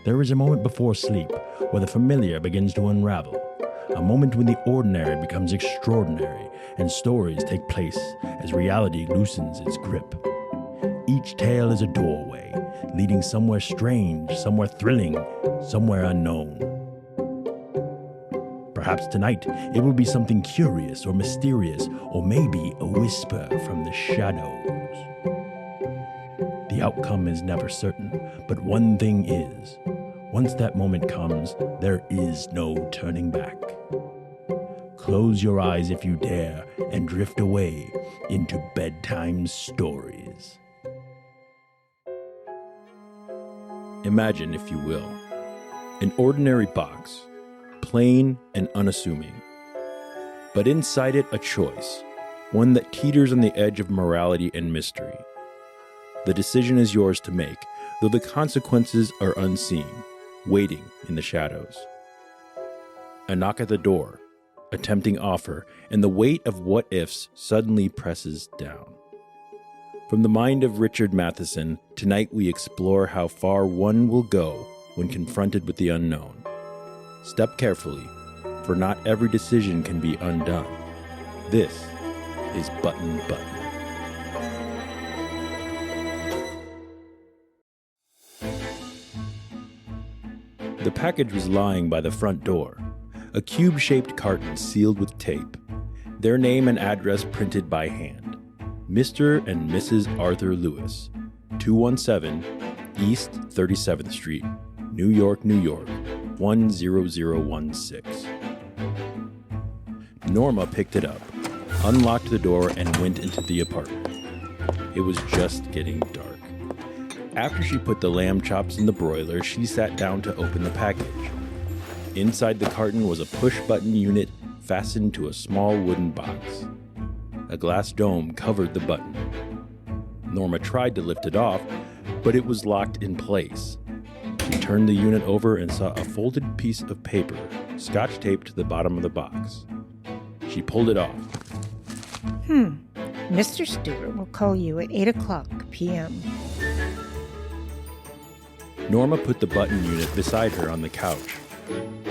There is a moment before sleep where the familiar begins to unravel, a moment when the ordinary becomes extraordinary and stories take place as reality loosens its grip. Each tale is a doorway, leading somewhere strange, somewhere thrilling, somewhere unknown. Perhaps tonight it will be something curious or mysterious, or maybe a whisper from the shadows. The outcome is never certain, but one thing is, once that moment comes, there is no turning back. Close your eyes if you dare and drift away into bedtime stories. Imagine, if you will, an ordinary box, plain and unassuming. But inside it, a choice, one that teeters on the edge of morality and mystery. The decision is yours to make, though the consequences are unseen, waiting in the shadows. A knock at the door, a tempting offer, and the weight of what-ifs suddenly presses down. From the mind of Richard Matheson, tonight we explore how far one will go when confronted with the unknown. Step carefully, for not every decision can be undone. This is Button. The package was lying by the front door, a cube-shaped carton sealed with tape, their name and address printed by hand. Mr. and Mrs. Arthur Lewis, 217 East 37th Street, New York, 10016. Norma picked it up, unlocked the door, and went into the apartment. It was just getting dark. After she put the lamb chops in the broiler, she sat down to open the package. Inside the carton was a push-button unit fastened to a small wooden box. A glass dome covered the button. Norma tried to lift it off, but it was locked in place. She turned the unit over and saw a folded piece of paper, scotch taped to the bottom of the box. She pulled it off. Mr. Stewart will call you at 8:00 p.m. Norma put the button unit beside her on the couch.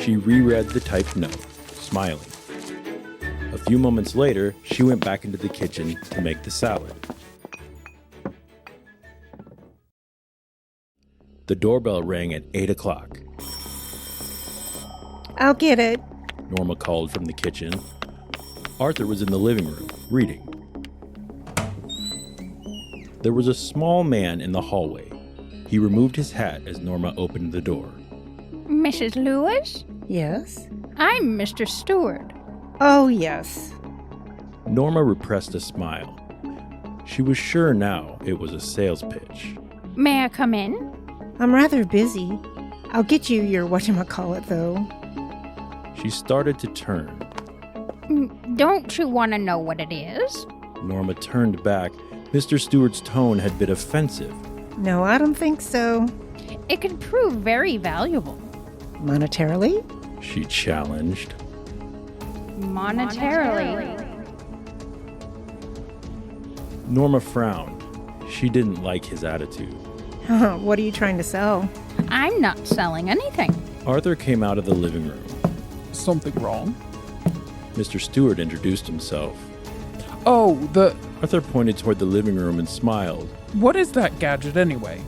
She reread the typed note, smiling. A few moments later, she went back into the kitchen to make the salad. The doorbell rang at 8:00. I'll get it. Norma called from the kitchen. Arthur was in the living room, reading. There was a small man in the hallway. He removed his hat as Norma opened the door. Mrs. Lewis? Yes? I'm Mr. Stewart. Oh, yes. Norma repressed a smile. She was sure now it was a sales pitch. May I come in? I'm rather busy. I'll get you your whatchamacallit, though. She started to turn. Don't you want to know what it is? Norma turned back. Mr. Stewart's tone had been offensive. No, I don't think so. It could prove very valuable. Monetarily? She challenged. Monetarily. Norma frowned. She didn't like his attitude. What are you trying to sell? I'm not selling anything. Arthur came out of the living room. Something wrong? Mr. Stewart introduced himself. Oh, Arthur pointed toward the living room and smiled. What is that gadget anyway?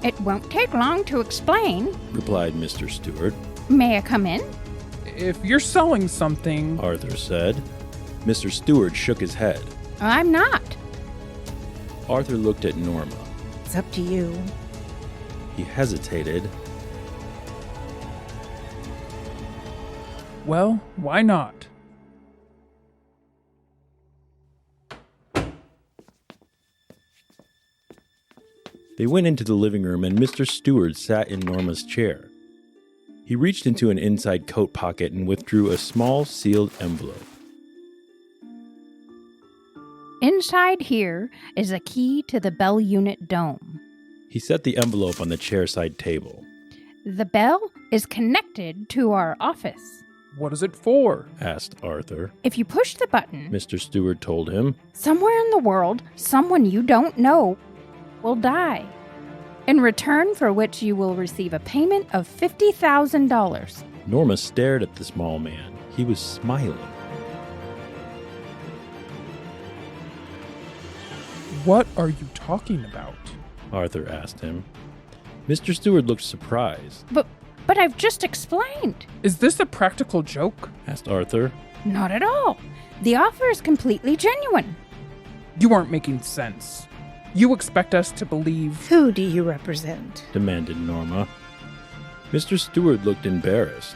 It won't take long to explain, Replied Mr. Stewart. May I come in? If you're selling something... Arthur said. Mr. Stewart shook his head. I'm not. Arthur looked at Norma. It's up to you. He hesitated. Well, why not? They went into the living room and Mr. Stewart sat in Norma's chair. He reached into an inside coat pocket and withdrew a small sealed envelope. Inside here is a key to the bell unit dome. He set the envelope on the chairside table. The bell is connected to our office. What is it for? Asked Arthur. If you push the button, Mr. Stewart told him. somewhere in the world, someone you don't know will die. in return for which you will receive a payment of $50,000. Norma stared at the small man. He was smiling. What are you talking about? Arthur asked him. Mr. Stewart looked surprised. But I've just explained. Is this a practical joke? Asked Arthur. Not at all. The offer is completely genuine. You aren't making sense. You expect us to believe... Who do you represent? Demanded Norma. Mr. Stewart looked embarrassed.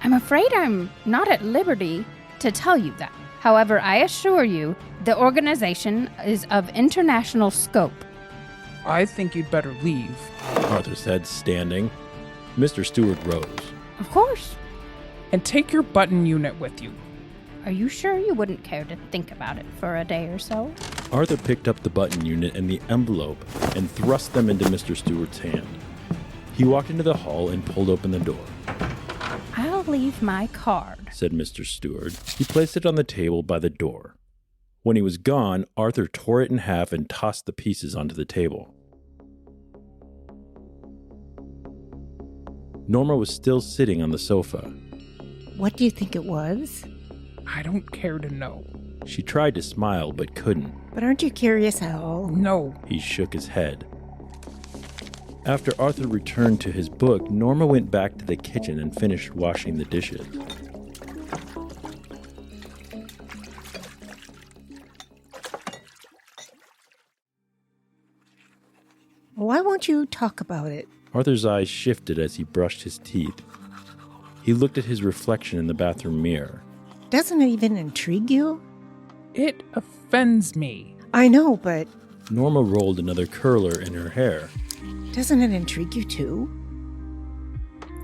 I'm afraid I'm not at liberty to tell you that. However, I assure you, the organization is of international scope. I think you'd better leave. Arthur said, standing. Mr. Stewart rose. Of course. And take your button unit with you. Are you sure you wouldn't care to think about it for a day or so? Arthur picked up the button unit and the envelope and thrust them into Mr. Stewart's hand. He walked into the hall and pulled open the door. I'll leave my card, said Mr. Stewart. He placed it on the table by the door. When he was gone, Arthur tore it in half and tossed the pieces onto the table. Norma was still sitting on the sofa. What do you think it was? I don't care to know. She tried to smile but couldn't. But aren't you curious at all? No. He shook his head. After Arthur returned to his book, Norma went back to the kitchen and finished washing the dishes. Why won't you talk about it? Arthur's eyes shifted as he brushed his teeth. He looked at his reflection in the bathroom mirror. Doesn't it even intrigue you? It offends me. I know, but Norma rolled another curler in her hair. doesn't it intrigue you too?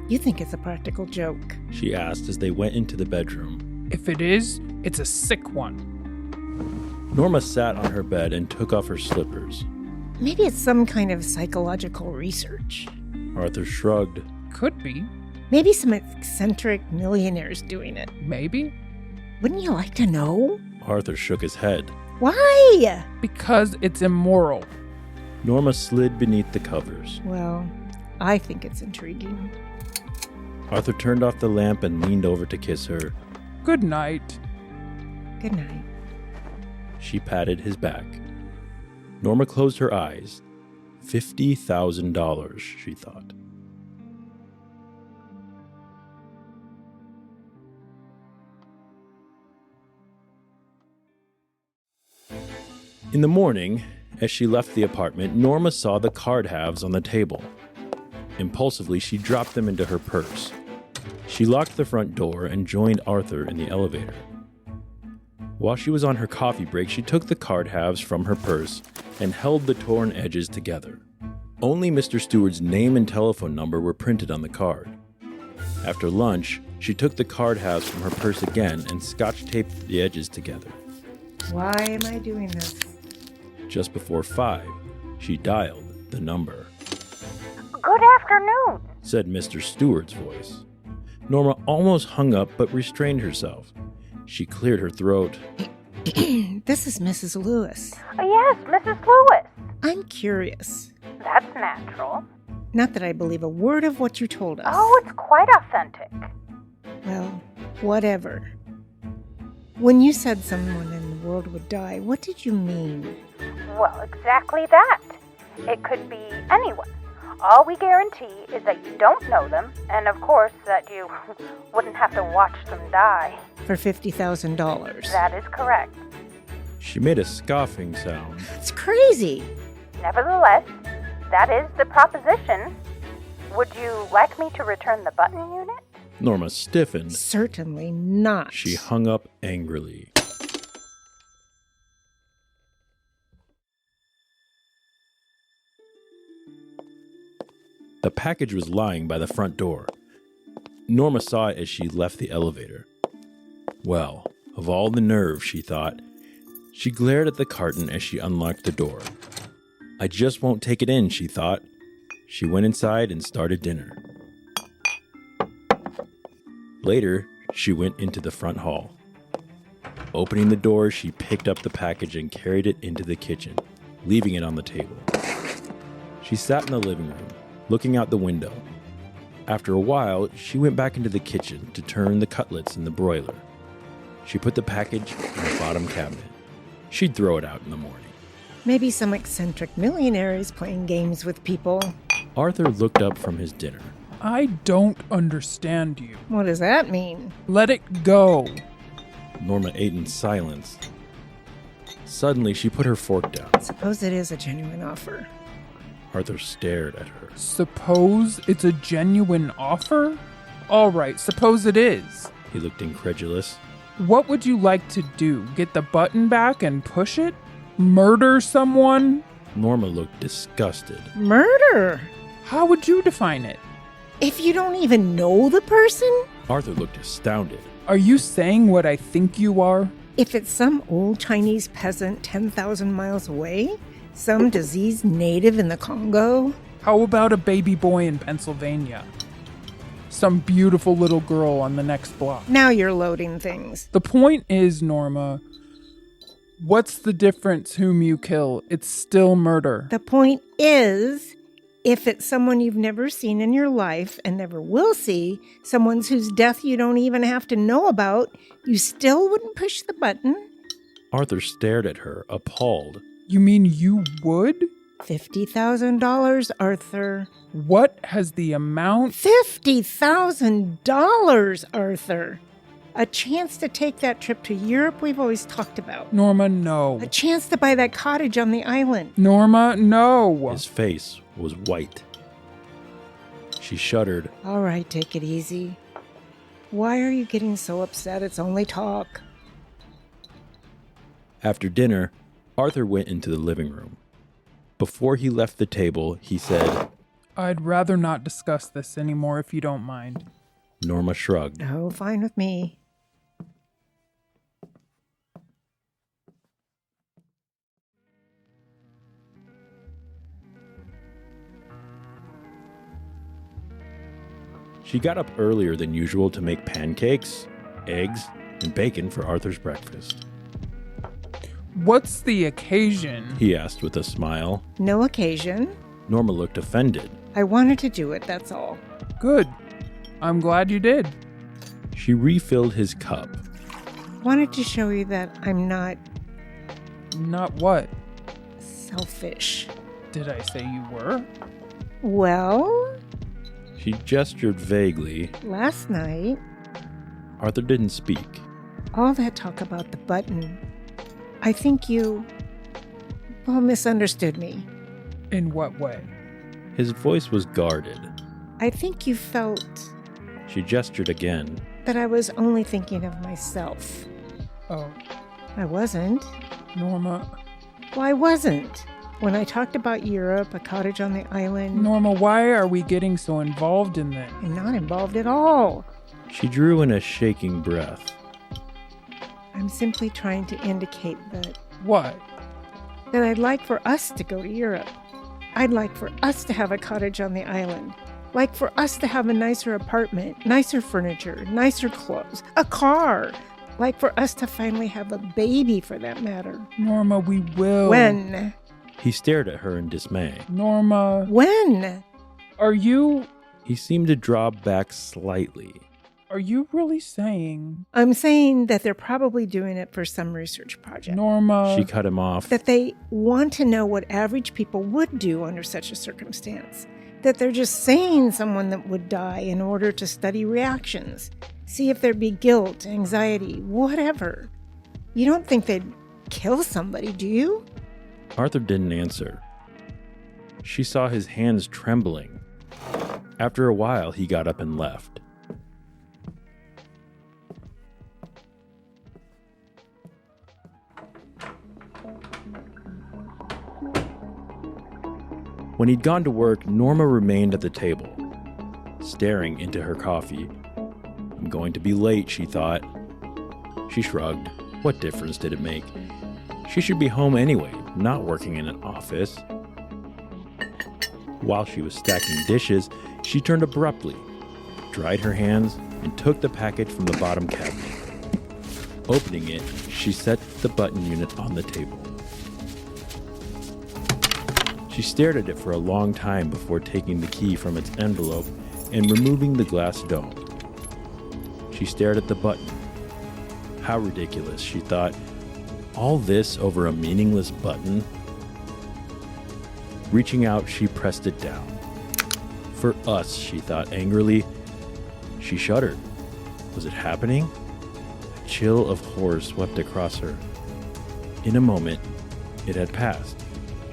You think it's a practical joke. She asked as they went into the bedroom. If it is, it's a sick one. Norma sat on her bed and took off her slippers. Maybe it's some kind of psychological research. Arthur shrugged. Could be. Maybe some eccentric millionaire's doing it. Maybe. Wouldn't you like to know? Arthur shook his head. Why? Because it's immoral. Norma slid beneath the covers. Well, I think it's intriguing. Arthur turned off the lamp and leaned over to kiss her. Good night. Good night. She patted his back. Norma closed her eyes. $50,000, she thought. In the morning, as she left the apartment, Norma saw the card halves on the table. Impulsively, she dropped them into her purse. She locked the front door and joined Arthur in the elevator. While she was on her coffee break, she took the card halves from her purse and held the torn edges together. Only Mr. Stewart's name and telephone number were printed on the card. After lunch, she took the card halves from her purse again and scotch-taped the edges together. Why am I doing this? Just before 5, she dialed the number. Good afternoon, Said Mr. Stewart's voice. Norma almost hung up but restrained herself. She cleared her throat. This is Mrs. Lewis. Yes, Mrs. Lewis. I'm curious. That's natural. Not that I believe a word of what you told us. Oh, it's quite authentic. Well, whatever. When you said someone in the world would die, what did you mean? Well, exactly that. It could be anyone. All we guarantee is that you don't know them, and of course that you wouldn't have to watch them die. For $50,000. That is correct. She made a scoffing sound. It's crazy. Nevertheless, that is the proposition. Would you like me to return the button unit? Norma stiffened. Certainly not. She hung up angrily. The package was lying by the front door. Norma saw it as she left the elevator. Well, of all the nerve, she thought. She glared at the carton as she unlocked the door. I just won't take it in, she thought. She went inside and started dinner. Later, she went into the front hall. Opening the door, she picked up the package and carried it into the kitchen, leaving it on the table. She She sat in the living room, looking out the window. After a while, she went back into the kitchen to turn the cutlets in the broiler. She put the package in the bottom cabinet. She'd throw it out in the morning. Maybe some eccentric millionaire is playing games with people. Arthur looked up from his dinner. I don't understand you. What does that mean? Let it go. Norma ate in silence. Suddenly, she put her fork down. Suppose it is a genuine offer. Arthur stared at her. Suppose it's a genuine offer? All right, suppose it is. He looked incredulous. What would you like to do? Get the button back and push it? Murder someone? Norma looked disgusted. Murder? How would you define it? If you don't even know the person? Arthur looked astounded. Are you saying what I think you are? If it's some old Chinese peasant 10,000 miles away? Some diseased native in the Congo? How about a baby boy in Pennsylvania? Some beautiful little girl on the next block. Now you're loading things. The point is, Norma, what's the difference whom you kill? It's still murder. The point is, if it's someone you've never seen in your life and never will see, someone whose death you don't even have to know about, you still wouldn't push the button? Arthur stared at her, appalled. You mean you would? $50,000, Arthur. What has the amount? $50,000, Arthur. A chance to take that trip to Europe we've always talked about. Norma, no. A chance to buy that cottage on the island. Norma, no. His face was white. She shuddered. All right, take it easy. Why are you getting so upset? It's only talk. After dinner, Arthur went into the living room. Before he left the table, he said, I'd rather not discuss this anymore if you don't mind. Norma shrugged. Oh, fine with me. She got up earlier than usual to make pancakes, eggs, and bacon for Arthur's breakfast. What's the occasion? He asked with a smile. No occasion. Norma looked offended. I wanted to do it, that's all. Good. I'm glad you did. She refilled his cup. Wanted to show you that I'm not Not what? selfish. Did I say you were? Well, She gestured vaguely. last night, Arthur didn't speak. all that talk about the button, I think you, misunderstood me. In what way? His voice was guarded. I think you felt She gestured again. that I was only thinking of myself. Oh, I wasn't. Norma. Well, I wasn't. When I talked about Europe, a cottage on the island, Norma, why are we getting so involved in this? I'm not involved at all. She drew in a shaking breath. I'm simply trying to indicate that What? I'd like for us to go to Europe. I'd like for us to have a cottage on the island. Like for us to have a nicer apartment, nicer furniture, nicer clothes, a car. Like for us to finally have a baby, for that matter. Norma, we will. When? He stared at her in dismay. Norma. When? Are you He seemed to draw back slightly. really saying, I'm saying that they're probably doing it for some research project. Norma? She cut him off. That they want to know what average people would do under such a circumstance. That they're just saying someone that would die in order to study reactions. See if there'd be guilt, anxiety, whatever. You don't think they'd kill somebody, do you? Arthur didn't answer. She saw his hands trembling. After a while, he got up and left. When he'd gone to work, Norma remained at the table, staring into her coffee. I'm going to be late, she thought. She shrugged. What difference did it make? She should be home anyway, not working in an office. While she was stacking dishes, she turned abruptly, dried her hands, and took the package from the bottom cabinet. Opening it, she set the button unit on the table. She stared at it for a long time before taking the key from its envelope and removing the glass dome. She stared at the button. How ridiculous, she thought. All this over a meaningless button? Reaching out, she pressed it down. For us, she thought angrily. She shuddered. Was it happening? A chill of horror swept across her. In a moment, it had passed.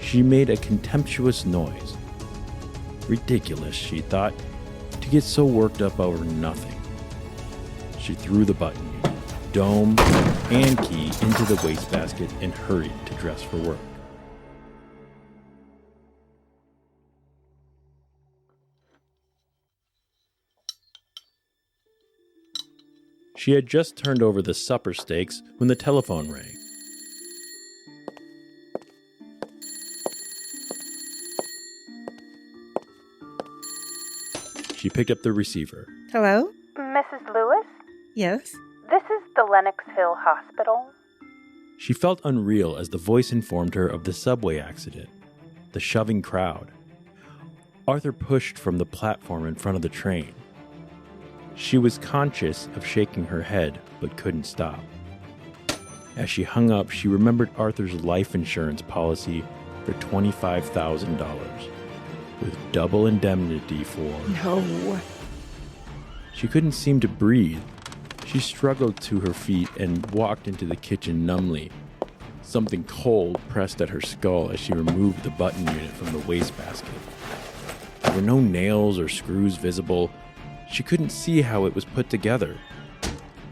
She made a contemptuous noise. Ridiculous, she thought, to get so worked up over nothing. She threw the button, dome, and key into the wastebasket and hurried to dress for work. She had just turned over the supper steaks when the telephone rang. She picked up the receiver. Hello? Mrs. Lewis? Yes? This is the Lenox Hill Hospital. She felt unreal as the voice informed her of the subway accident, the shoving crowd. Arthur pushed from the platform in front of the train. She was conscious of shaking her head, but couldn't stop. As she hung up, she remembered Arthur's life insurance policy for $25,000, with double indemnity for... No. She couldn't seem to breathe. She struggled to her feet and walked into the kitchen numbly. Something cold pressed at her skull as she removed the button unit from the wastebasket. There were no nails or screws visible. She couldn't see how it was put together.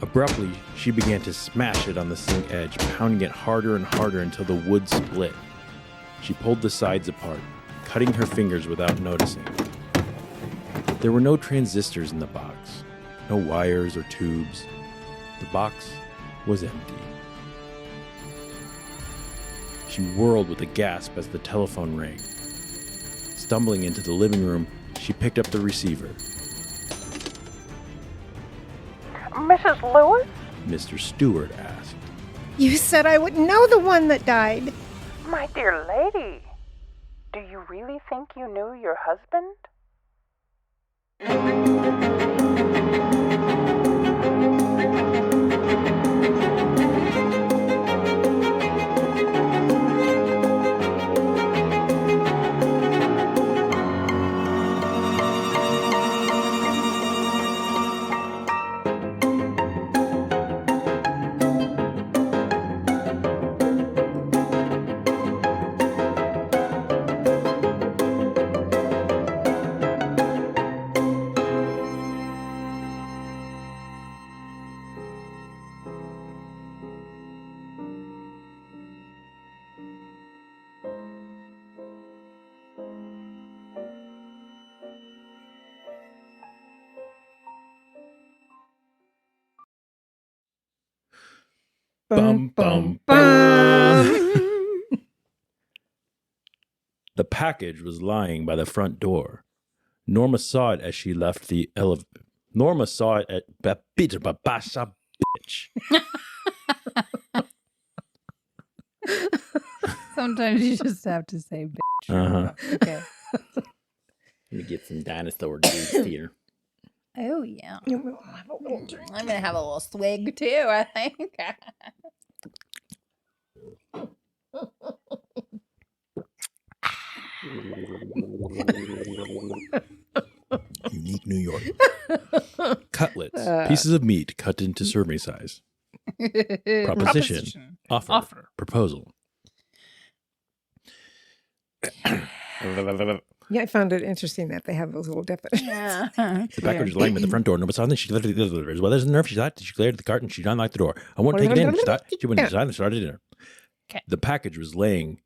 Abruptly, she began to smash it on the sink edge, pounding it harder and harder until the wood split. She pulled the sides apart, cutting her fingers without noticing. There were no transistors in the box, no wires or tubes. The box was empty. She whirled with a gasp as the telephone rang. Stumbling into the living room, she picked up the receiver. Mrs. Lewis? Mr. Stewart asked. You said I would know the one that died. My dear lady, do you really think you knew your husband? Bum, bum, bum. The package was lying by the front door. Norma saw it as she left the elevator. Norma saw it at bitch. Sometimes you just have to say bitch. Uh-huh. Okay. Let me get some dinosaur juice here. Oh, yeah. You will have a little drink. I'm going to have a little swig, too, I think. Unique New York. Cutlets. Pieces of meat cut into serving size. Proposition. Offer. Proposal. Yeah, I found it interesting that they have those little definitions. Yeah. The package was lying by the front door. Norma saw it. She left it as well as the nerve. She thought she glared at the cart and she unlocked the door. I won't take it in. She thought she went inside and started dinner. Okay. The package was laying